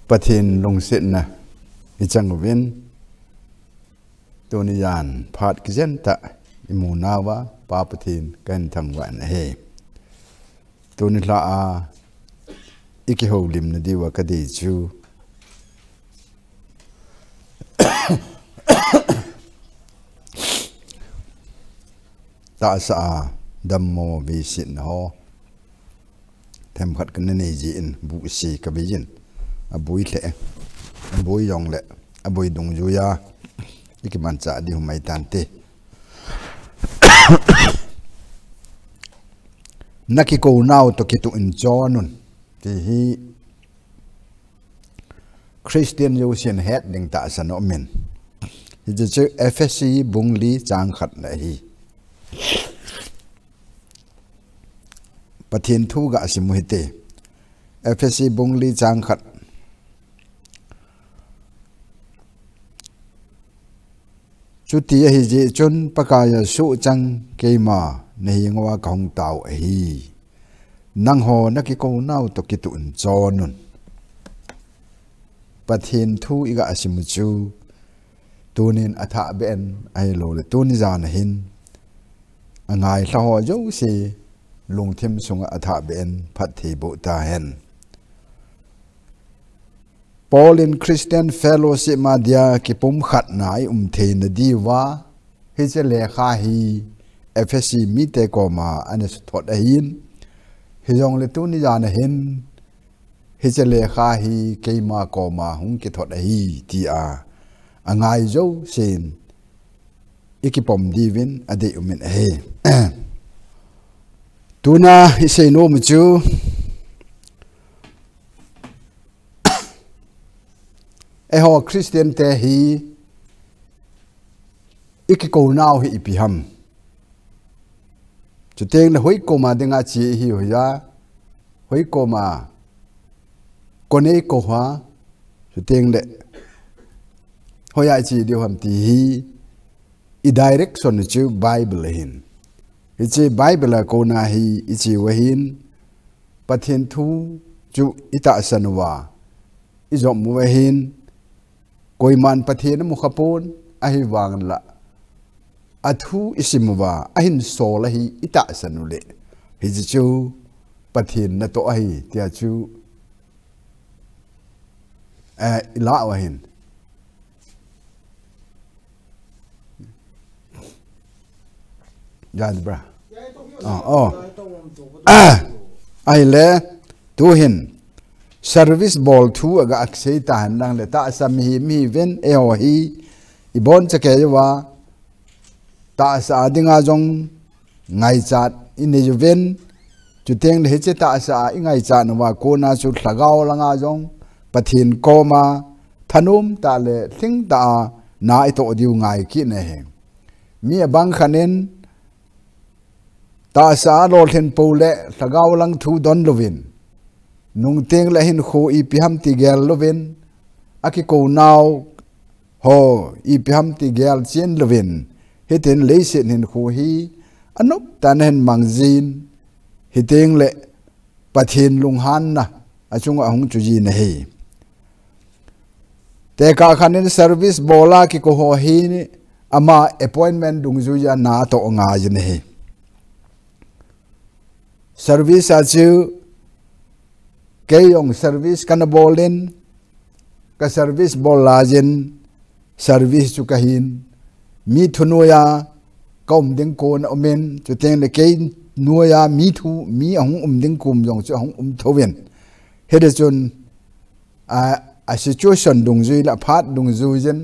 Pathin lung sit na ichang vin tuniyan phat kizen ta imunawa pa pathin kan thang wan he tunila a iki holim na diwa kadi chu ta sa dammo vi sin ho them khat kan nei ji in bu si ka bijin abui le abui yong le abui dung ju ya iki man cha di humai tan te naki ko now to kitu in jonun ti hi Christian Ocean head ding ta san o men hi je FSC bungli chang khat na hi pathin thu ga simu hite FSC bungli chang khat chuti hi je chun pakaya su chang keima nei ngwa kong tau hi nang ho naki ko nau to kitu in chonun pathin thu iga asimu chu tunin atha ben ai lo le tun jan hin angai hla ho jo si lungthim sunga atha ben phat thi bu ta hen Paul in Christian Fellowship Madia kipum khat nai the na diwa hi che le kha hi FSC mi te ko ma anes thot a hin hi jong le tu ni jan hin hi che le kha hi ke ma ko ma hung ki thot a hi ti a angai jo sin ikipom divin ade umin he tuna hi se no mu chu eho Christian te hi ikiko now hi ipiham chuteng na hoi koma denga chi hi hoya hoi koma kone ko ha chuteng le hoya chi dio ham ti hi I direction chu Bible hin ichi Bible ko na hi ichi wahin pathin thu chu ita sanwa izom wahin koi man pathin mu khapon ahi wang la athu isimwa ahin sola hi ita sanule hi chu pathin na to ahi tia chu ila wahin Jan bra ai le tu hin service ball thu aga aksei ta han nang le ta sam hi mi ven e ho hi I bon cha ke wa ta sa dinga jong ngai chat in ne ven chu teng le che ta sa I ngai cha na wa ko na chu thlagao langa jong pathin ko ma thanum ta le thing ta na I to diu ngai ki ne he mi bang khanen ta sa lol hen pole thlagao lang thu don lovin nung teng la hin kho I piham ti gel lovin aki ko now ho I piham ti gel chen lovin hiten leisen hin kho hi anup tan hen mangjin hiteng le pathin lung han na achung ahung chu ji na he te ka khanin service bola ki ko ho hi ni ama appointment dung ju ya na to nga jin he service achu kayong service kana bolin ka service bolajin service chu kahin mi thunoya kom ding kon omen chu teng le kay nuya mi thu mi ahung ding kum jong chu ahung thowen hede chun a situation dung zui la phat dung zui jen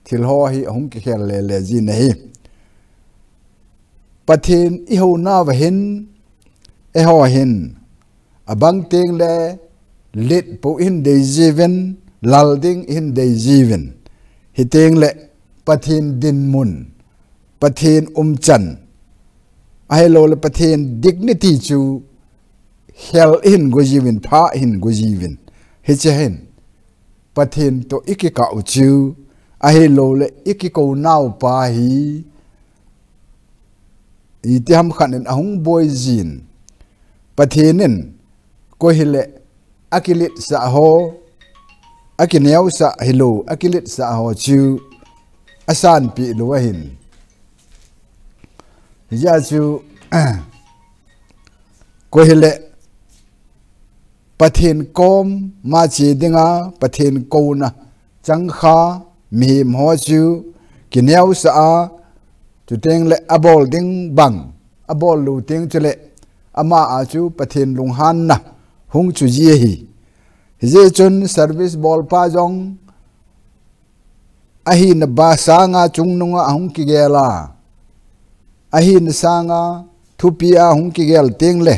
thil ho hi ahung ki khel le ji nei pathin I ho na wa hin e ho hin abang teng le lit po in de jiven lalding in de jiven hiteng le pathin din mun pathin chan ai lo le pathin dignity chu hel in go jiven pha in go jiven he che hen pathin to ikika uchu ai lo le ikiko now pa hi itiam khanen ahung boy jin pathinin ko hile akilit sa ho akineu sa hilo akilit sa ho chu asan pi luahin ya chu ko hele pathin kom ma chi dinga pathin ko na chang kha mi ho chu kineu sa chu teng le abol ding bang abol lu ting chele ama a chu pathin lung han na hung chu ji hi je chun service bol pa jong ahi na ba sa nga chung nunga hung ki gela ahi na sa nga thupia hung ki gel teng le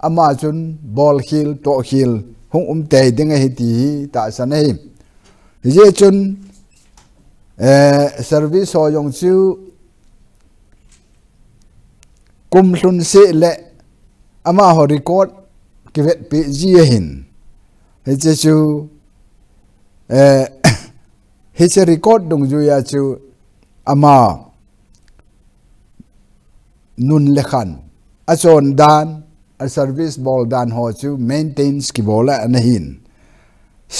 ama chun bol khil to khil hung te ding hi ti ta san hi je chun service ho yong chu kum hlun se le ama ho record kivet pe ji hin he chu he che record dung ju ya chu ama nun lekhan achon dan a service bol dan ho chu maintains ki bola anahin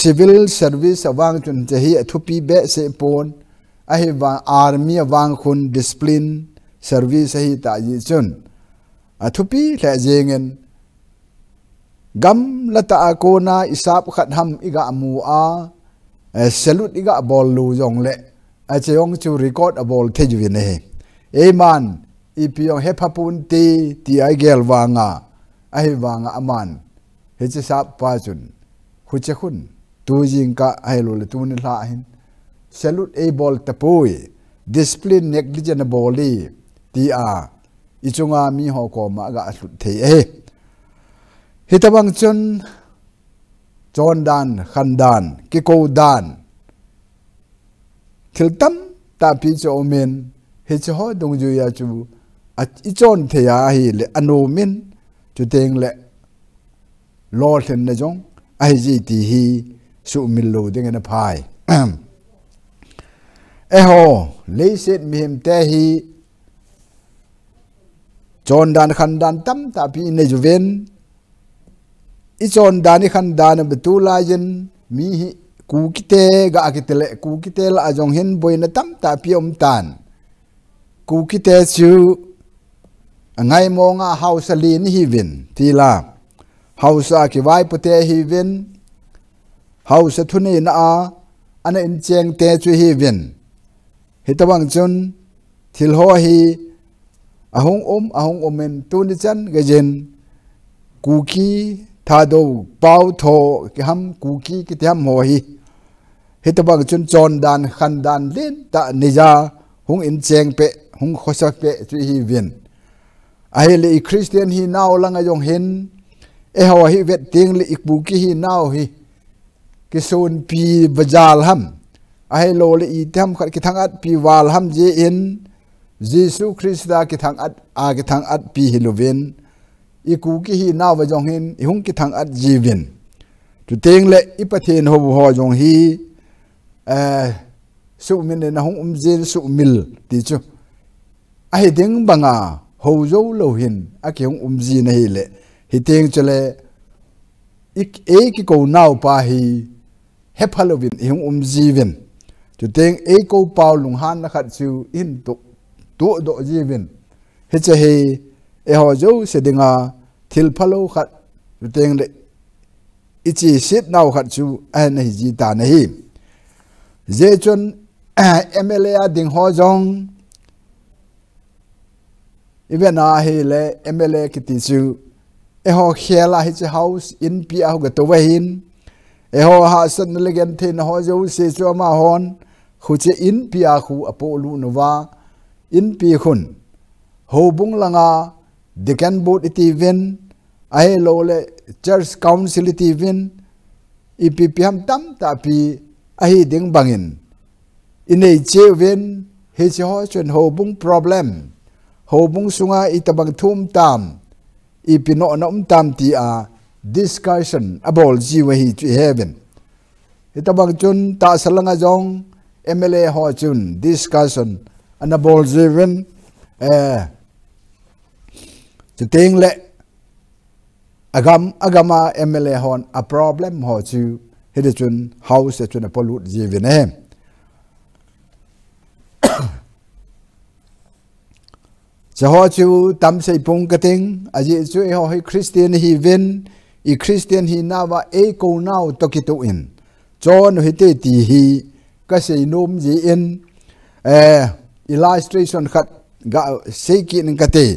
civil service awang chun che hi thupi be se pon a hi wa army awang khun discipline service hi ta ji chun a thupi le jengen gam lata ko na isap khat ham iga mu a salute iga bol lu jong le a cheong chu record a bol the ju ne e man ipiong he phapun ti ai gel wanga ai wanga aman he che sap pa chun khu che khun tu jing ka ai lo le tu ni la hin salute e bol tapoi discipline negligent boli ti a ichunga mi ho ko ma ga lut the e hitabang chun chon dan khan dan ki ko dan thil tam ta pi cho men he cho ho dong ju ya chu a i chon the ya hi le anu min chu teng le lo thlen na jong ai ji ti hi su mil lo ding na phai e ho le set mi him te hi chon dan khan dan tam ta pi ne ju ven ichon dani khan dan betula yen mi hi ku kite ga kitele ku kite la jong hen boina tam ta piom tan ku kite chu angai monga house li ni hi vin tila house a ki vai pute hi vin house thuni na a ana in cheng te chu hi vin hitawang chun thil ho hi ahong omen tu ni chan ga jen Kuki tha do pau tho ki ham Kuki ki tiam ho hi hitabang chun chon dan khan dan len ta nija hung in cheng pe hung khosak pe chu hi vin ai le Christian hi naw langa jong hen e ho hi vet ting le ikbuki hi naw hi ki son pi bajal ham ai lo le i tam khat ki thangat pi wal ham je in Jesu Christa ki thangat a ki thangat pi hilovin i Kuki hi naw ba jong hin i hung ki thangat jivin tu teng le i pathen ho ho jong hi su min na hung jen su mil ti chu ai ding banga ho zo lo hin a ki hung ji na hi le hi teng chale ik e ki ko naw pa hi hepalovin i hung jivin tu teng e ko paul lung han na khat chu in to do jivin he che he e ho zo se dinga thil phalo khat tu teng le ichi sit naw khat chu a na hi ji ta na hi je chun MLA a ding ho jong even a hi le MLA ki ti chu e ho khela hi che house in pi a ga to hin e ho ha san le gen the na ho jo se chu ma hon khu che in pi a khu apo lu no wa in pi khun ho bung langa dekan board iti ven ai lo le church council iti ven ipm tam ta pi ai ding bangin inei che ven he che ho chen ho bung problem ho bung sunga itabang thum tam ipino nom tam ti a discussion about ji we hi to heaven itabang chun ta salanga jong MLA ho chun discussion anabol jiven to ting le agama MLA hon a problem ho chu hết để chun house chun pollute gì về nè cho họ chú tâm xây bông cái tiếng à gì chú họ hay Christian hi ven i Christian hi na và e câu nào to kí tụ in cho nó hết tì hi cái xây nôm gì in illustration khát gạ xây kiện cái tì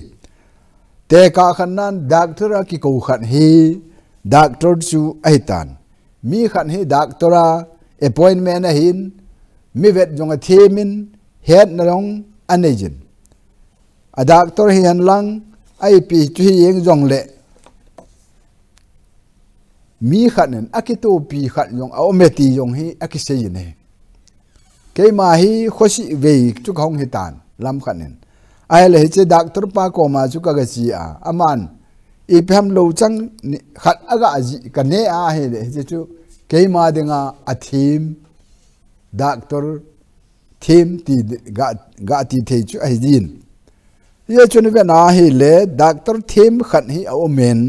te cả khăn nan doctor ki câu khát hi doctor chú ai tan mi khát hi doctor appointment hin mi vet jong themin head na long anejin a doctor hian lang IP chu hi yeng jong le mi khanen akito pi khat jong a ometi jong hi akise ne ke ma hi khosi ve chu khong hi tan lam khanen ai le che doctor pa ko ma chu ka ga chi a aman i pham lo chang khat aga ji ka ne a he le che chu ke ma denga a thim doctor thim ti ga ti the chu ai din ye chun ve na hi le doctor thim khat hi a omen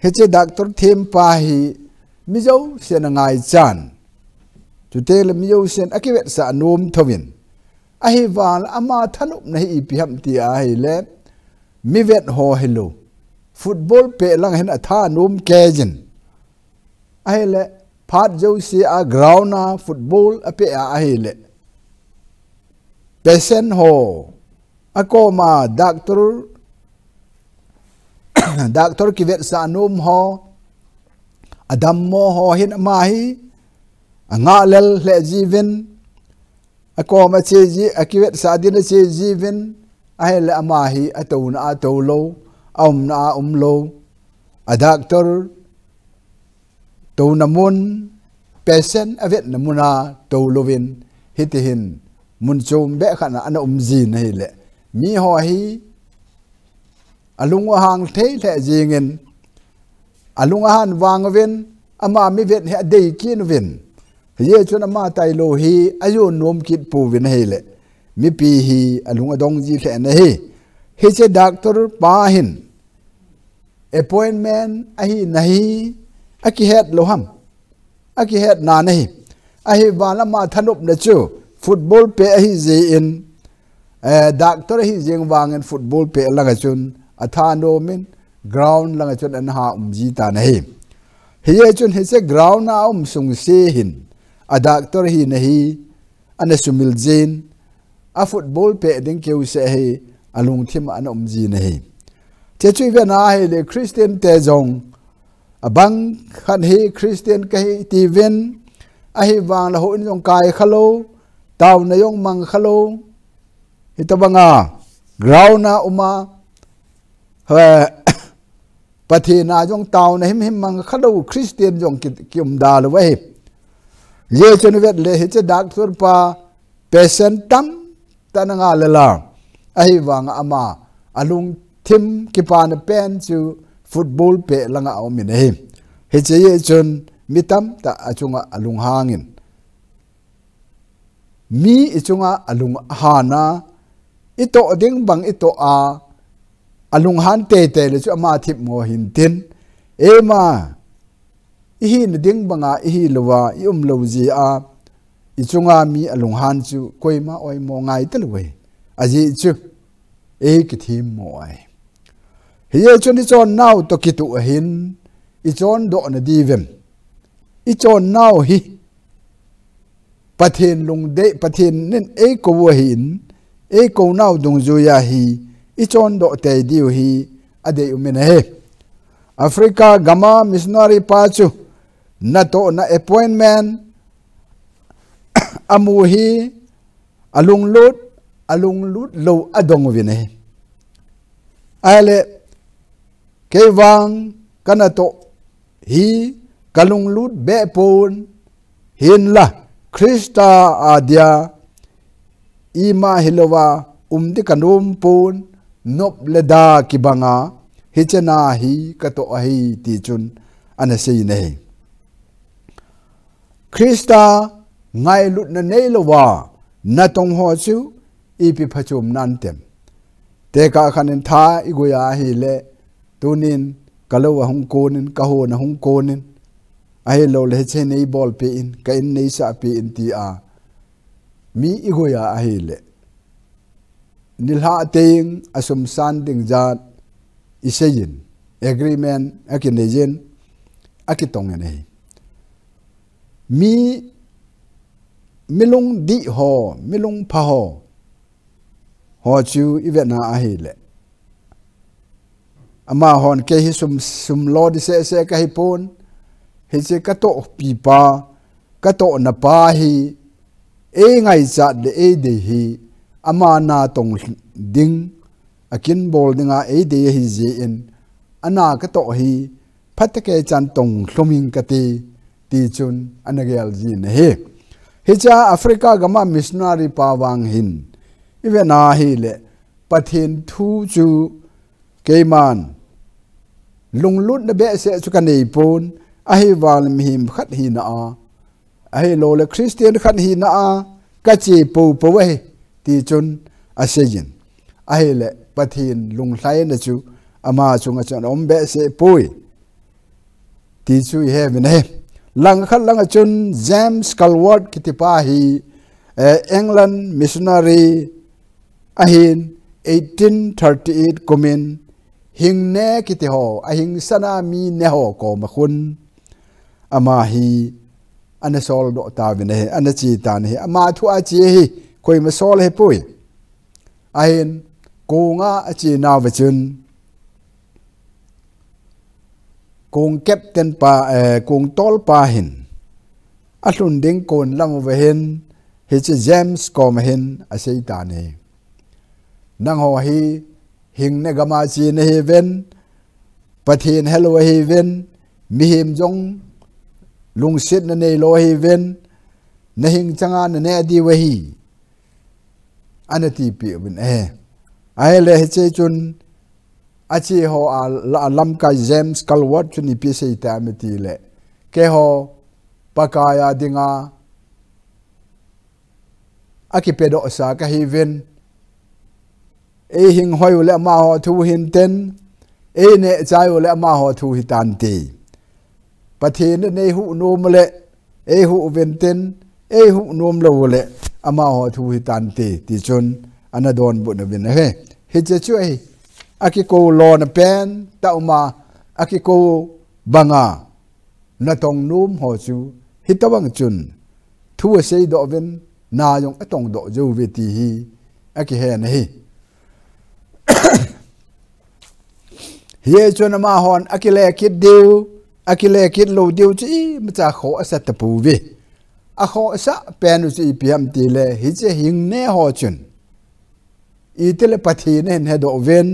he che doctor thim pa hi mi zo se na ngai chan chu te le mi zo sen akivet sa nom thovin a hi wal ama thanup na hi pi ham ti a hi le mi vet ho hello football pe lang hen a tha nom ke jin a hi le phat zo se a ground na football a pe a hi le pesen ho ako ma doctor kivet sa num ho adam mo ho hin ma hi anga lel le jiven ako ma che ji akivet sa din che jiven ai le ama hi atuna atolo na lo a doctor to namun patient avet namuna to lovin hitihin mun chom be khana ana ji nei le mi ho hi alung hang thei the jingen alung han wang ven ama mi vet he dei kin ven ye chuna ma tai lo hi ayu nom kit pu ven he le mi pi hi alung dong ji the na he che doctor pa hin appointment a hi nahi aki het lo ham aki het na nahi a hi wala ma thanup na chu football pe a hi ji in doctor hi jeng wangen football pe langa chun athano min ground langa chun an ha ji ta na hi chun hi se ground na sung se hin a doctor hi na hi an sumil jin a football pe ding keu se hi alung thim an ji na hi che chui ve na hi le Christian te jong abang khan hi Christian ka hi ti ven a hi wang la ho in jong kai khalo taw na yong mang khalo itabanga ground na uma pathina jong taw na him mang khalo Christian jong kim da lo we ye chun vet le he che doctor pa patient tam tananga lela ai wang ama alung thim ki pa na pen chu football pe langa au min he che ye chun mitam ta achunga alung hangin mi ichunga alung hana ito ding bang ito a alung han te le chu ama thip mo hin tin ema ihi na ding banga ihi lowa lo ji a ichunga mi alung han chu koima oi mo ngai telwe aji chu e ki thim mo ai hiye chun chon now to kitu hin ichon do na divem ichon now hi pathin lung de pathin nen e ko hin e ko now dung zu ya hi ichon do te diu hi ade umen he Africa gama missionary pa chu na to na appointment amu hi alung lut lo adong vin he ale kewang kanato hi kalung lut be pon hin la Krista adia ima hilowa umdi kanum pon nop leda kibanga hichena hi kato hi ti chun anasei nei Krista ngai lut na nei lowa na tong ho chu ipi phachum nan tem te ka khanin tha igoya hi le tunin kalo hong konin ka ho na hong konin ai lo le che nei bol pe in ka in nei sa pe in ti a mi igoya ai le nilha teing asum san ding jat iseyin agreement akinejen akitong nei mi milung di ho milung pha ho chu ivena ai le ama hon ke hi sum lo di se ka hi pon hi se ka to pi pa ka to na pa hi e ngai cha de e de hi ama na tong ding akin bol dinga e de hi je in ana ka to hi phat ke chan tong hloming ka ti chun anagel ji ne hi cha Africa gama missionary pa wang hin ivena hi le pathin thu chu keman lung lut na be se chu ka nei pon a hi wal mihim khat hi na a hi lo le Christian khat hi na ka chi pu we ti chun a sejin a hi le pathin lung hlai na chu ama chunga chan om be se pui ti chu he ne lang khat lang chun James Calvert kitipa hi England missionary a hin 1838 komen hing ne kiti ho a hing sana mi ne ho ko ma khun ama hi anasol do ta vine anachi ta ne ama thu a chi hi koi ma sol he pui a hin ko nga a chi na wa chun kong captain pa kong tol pa hin a hlun ding kon lam wa hin hi chi James ko ma hin a sei ta ne nang ho hi hing ne gama chi ne heaven pathin hello heaven mi him jong lung sit na nei lo heaven na hing changa na ne di wa hi anati pi bin ai le che chun achi ho a lam ka James Calvert chuni pi sei ta me ti le ke ho pakaya dinga akipedo sa ka heaven e hing hoi le ma ho thu hin ten e ne chai le ma ho thu hi tan ti pathin ne hu nom le e hu ven ten e hu nom lo le ama ho thu hi tan ti chun anadon bu na vin he hi che chu ai akiko lo na pen ta uma akiko banga na tong num ho chu hi tawang chun thu sei do ven na yong atong do jo ve ti hi aki he na hi ye chun ma hon akile kid diu akile kid lo diu chi ma cha kho asat ta pu vi a kho sa pen u chi pm ti le hi che hing ne ho chun i tele pathi ne he do ven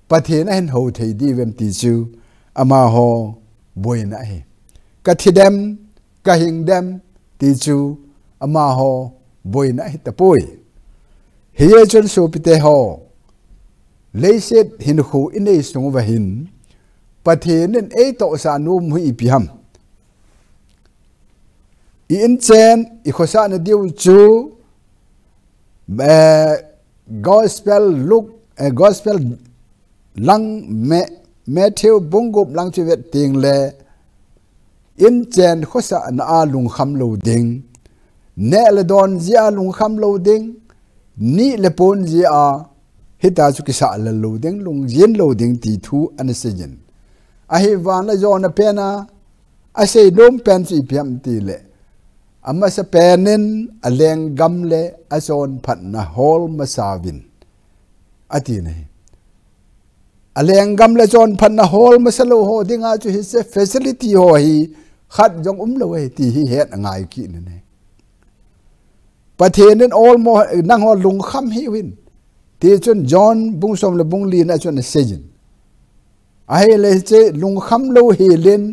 pathi na hen ho thei di vem ti chu ama ho boina he ka thidem ka hing dem ti chu ama ho boina he ta pui hi ye chun so pite ho leiset hin khu inei sung wa hin pathin e to sa nu mu ipiam i in chen i khosa na diu chu gospel look gospel lang Matthew bungup lang chu vet ting le in chen khosa na a lung kham lo ding ne le don zia lung kham lo ding ni le pon zia hita chu ki sa la lo ding lung yin lo ding ti thu an sejin a hi van la zona pena a sei dom pen chi piam ti le amma sa penin a leng gam le a zon phat na hol masavin ati ne a leng gam le zon phat na hol masalo ho dinga chu hi se facility ho hi khat jong lo he ti hi het ngai ki ne pathenin all mo nang ho lung kham hi win ti chun John bung som le bung li na chun sejin ai le che lung kham lo hi len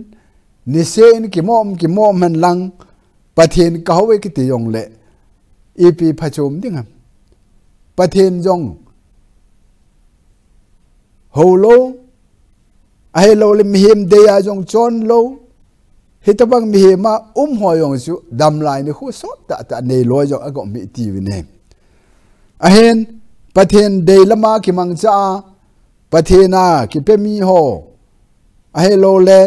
ni sen ki mom man lang pathen ka howe ki ti yong le ipi phachum ding pathen jong ho lo ai lo le mi him de ya jong chon lo hitabang mi ma hoyong su dam lai ni khu so ta nei lo jong a go mi ti wi ne a hen pathen de lama ki mang cha pathena ki pe mi ho a he lo le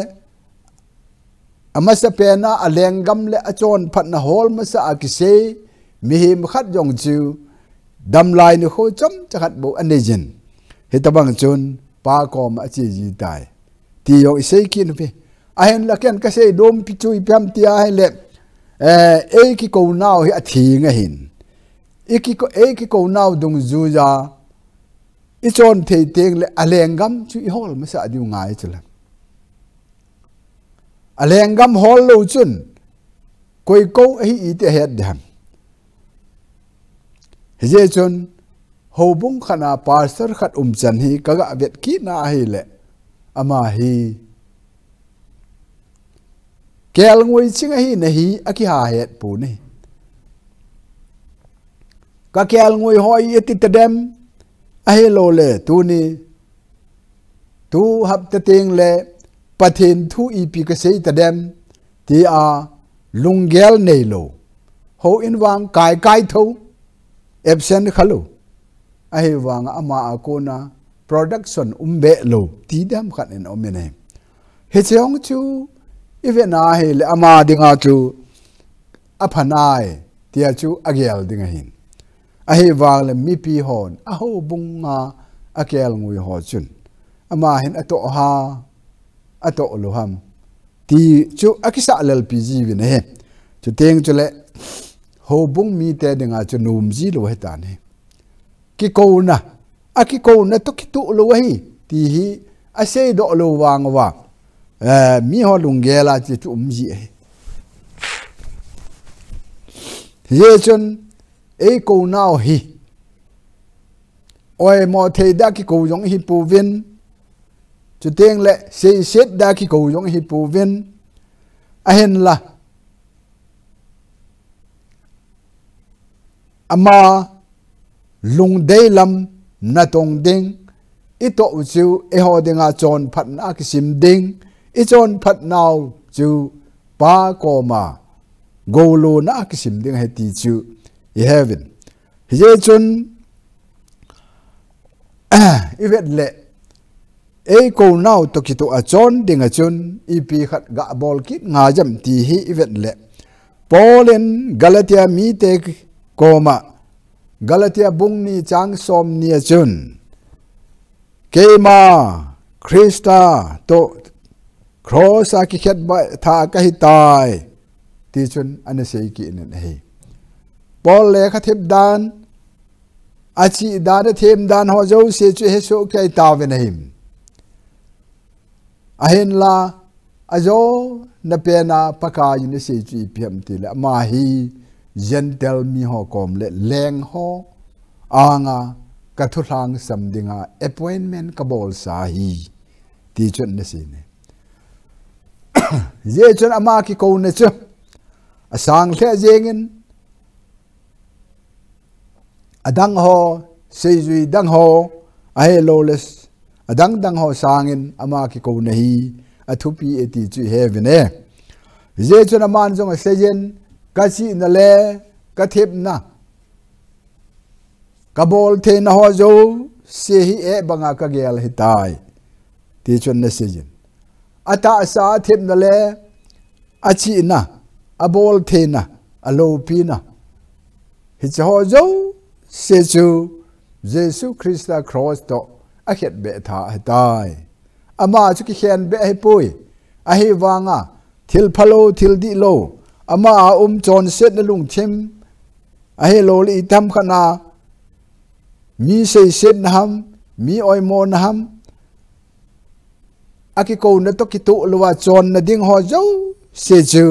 amasa pena alengam le achon phatna hol masa akise mihim khat jong chu dam lai ni kho chom chakhat bo anejin hitabang chun pa kom achi ji tai ti yo isei kin pe ahen la ken ka sei dom pi chui pam ti a le e ki ko naw hi athi nga hin e ki ko naw dung zu ja i chon thei teng le alengam chu i hol masa adiu ngai chula alengam hol lo chun koi ko hi i te het dam je chun ho bung khana pastor khat chan hi kaga vet ki na hi le ama hi kel ngui chinga hi na hi aki ha het pu ni ka kel ngui hoi eti tadem a he lo le tu ni tu hap te ting le pathin thu i pi ka sei tadem ti a lungel nei lo ho in wang kai kai tho absent khalu a he wang ama akona production umbe lo ti dam khat en omene he cheong chu evena he le ama dinga chu aphanai tia chu agel dinga hin a he wang le mi pi hon a ho bunga akel ngui ho chun ama hin ato ha ato lo ham ti chu akisa lel pi ji vi ne he chu teng chu le ho bung mi te dinga chu num ji lo he ta ne ki ko na aki ko na to ki tu lo hi ti hi a sei do lo wang wa mi ho lungela chi tu ji ye chun e ko now hi oi mo the da ki ko yong hi pu vin chu teng le sei set da ki ko yong hi pu vin a hen la ama lung dei lam na tong ding ito chu e ho dinga chon phat na ki sim ding i chon phat naw chu pa ko ma go lo na ki sim ding he ti chu i heaven je chun i vet le e ko naw to ki to a chon ding a chun i pi khat ga bol kit nga jam ti hi i vet le Polen Galatia mi te ko ma Galatia bung ni chang som ni chun kema Krista to cross a ki khet ba tha ka hi tai ti chun ane sei ki nen he Paul le kha thep dan achi dan them dan ho zo se chu he so kai ta ve him ahen la azo na pe na paka yin se chu phem ti le ma hi gentle mi ho kom le leng ho anga ka thu thang sam dinga appointment ka bol sa hi ti chun ne si ne ye chun ama ki ko ne chu asang the jengin adang ho seizui dang ho ahe lawless adang ho sangin ama ki ko ne hi athupi eti chu heaven e ye chun aman jong sejen ka chi na le ka thep na kabol the na ho zo se hi e banga ka gel hi tai ti chun na sejen ata sa thep na le achi na abol the na alo pi na hi ho zo se chu jesu christa cross to a khet be tha hi tai ama chu ki khen be hi pui a hi wanga thil phalo thil di lo ama chon set na lung thim a he lo li tam khana mi sei set na ham mi oi mo na ham aki ko na to ki tu lwa chon na ding ho zo se chu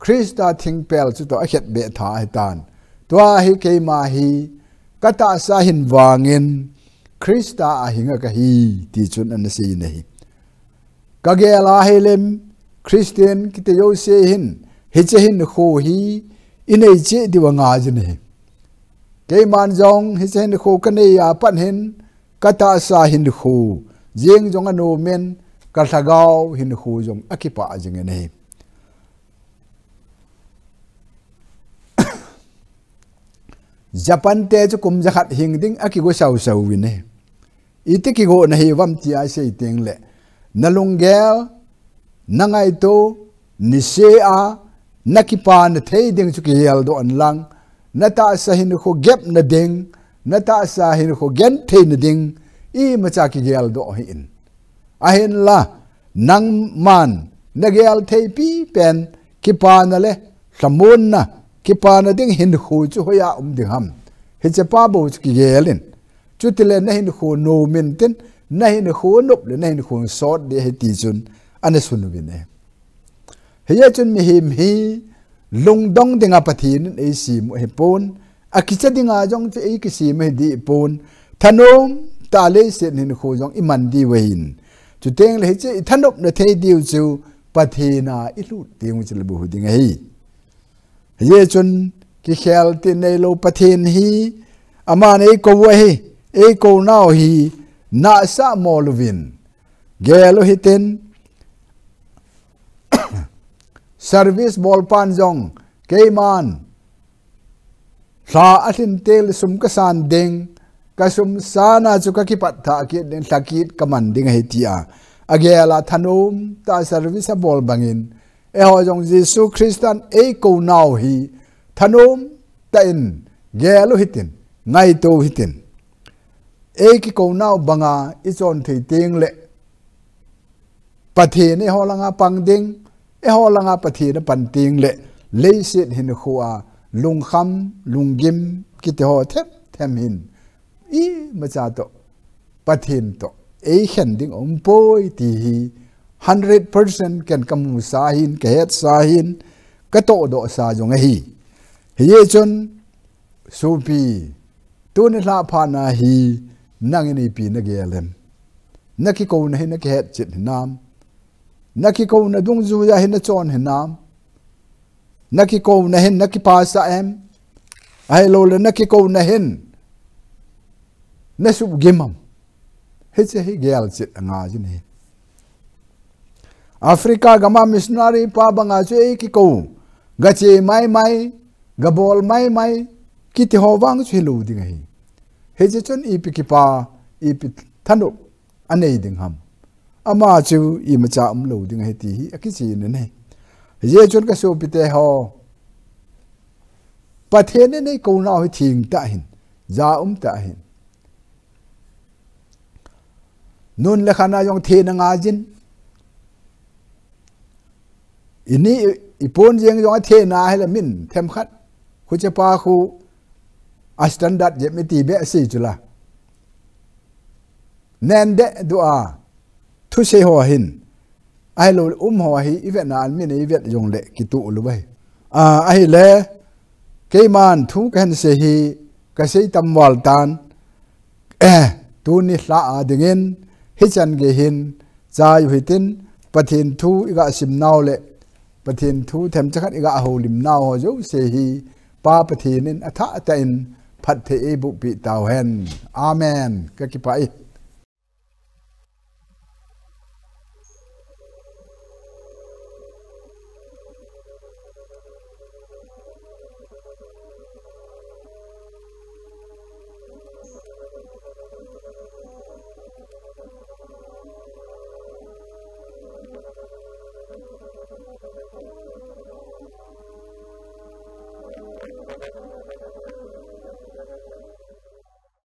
Krista thing pel chu to a khet be tha hi tan tua hi ke ma hi kata sa hin wangin Krista a hinga ka hi ti chun an se nei ka ge la helem Christian kite yo se hin hiche hin kho hi inei che diwa nga jne ke man jong hiche hin kho ka ne ya pan hin kata sa hin kho jeng jong anu men ka thagao hin kho jong akipa jeng ne Japan te chu kum jakhat hing ding aki go sau sau wi ne ite ki go na hi wam ti a sei teng le nalungel nangai to ni se a nakipa na thei ding chu ki hel do an lang na ta sa hin kho gap na ding na ta sa hin kho gen thei na ding I ma cha ki gel do hin a hin la nang man na gel thei pi pen ki pa na le samun na ki pa na ding hin khu chu hoya ding ham he che pa bo chu ki gelin chu ti le na hin khu no min tin na hin khu nup le na hin khu sot de he ti chun ane sunu bin e he ya chun mi him hi lung dong dinga pathin e si mo he pon a ki cha dinga jong che e ki si me di pon thanom ta le se hin khu jong I man di wein chu teng le che thanop na thei diu chu pathina I lu ting chu le bu ding hi ye chun ki khel ti nei lo pathin hi ama nei ko wa hi e ko nau hi na sa mo lovin gelo hiten service bol pan jong keiman sa asin tel sum ka san ding ka sum sana chu ka ki pat tha ki den thakit kaman ding he tia agela thanum ta service bol bangin e ho jong Jesu Christian e ko now hi thanum ta in gelo hitin ngai to hitin e ki ko now banga I chon thei ting le pathe ne ho langa pang ding e ho langa pathe na pan ting le leisit hin khuwa lung kham lung gim ki te ho them hin I ma cha to pathin to e khen ding poi ti hi 100% kan kamu sa hin ka het sa hin ka to do sa jong hi ye chon su pi tu ni la pha na hi nang ni pi na gelem naki ko na hin na ke het chit nam naki ko na dung zu ya hin na chon hin nam naki ko na hin naki pa sa em ai lo le naki ko na hin na su gemam he che hi gel chit anga jin hi Africa gama missionary pa banga che ki ko ga che mai ga bol mai ki ti ho wang che lu ding hi he che chon I pi ki pa I pi thanu anei ding ham ama chu I ma cha lu ding he ti hi a ki chi ne ne ye chon ka so pi te ho pathe ne nei ko na hi thing ta hin za ta hin nun le khana yong the na nga jin ini ipon jeng yong the na he la min them khat khu che pa khu a standard je me ti be si chula nen de dua thu se ho hin ai lo ho hi I vet na an min I vet yong le ki tu lu bai ai le ke man thu kan se hi ka sei tam wal tan tu ni hla a dingin hi chan ge hin cha yu hitin pathin thu iga sim naw le pathin thu them chakhat iga ho lim naw ho jo se hi pa pathinin atha ta in phat the e bu pi taw hen amen ka ki pai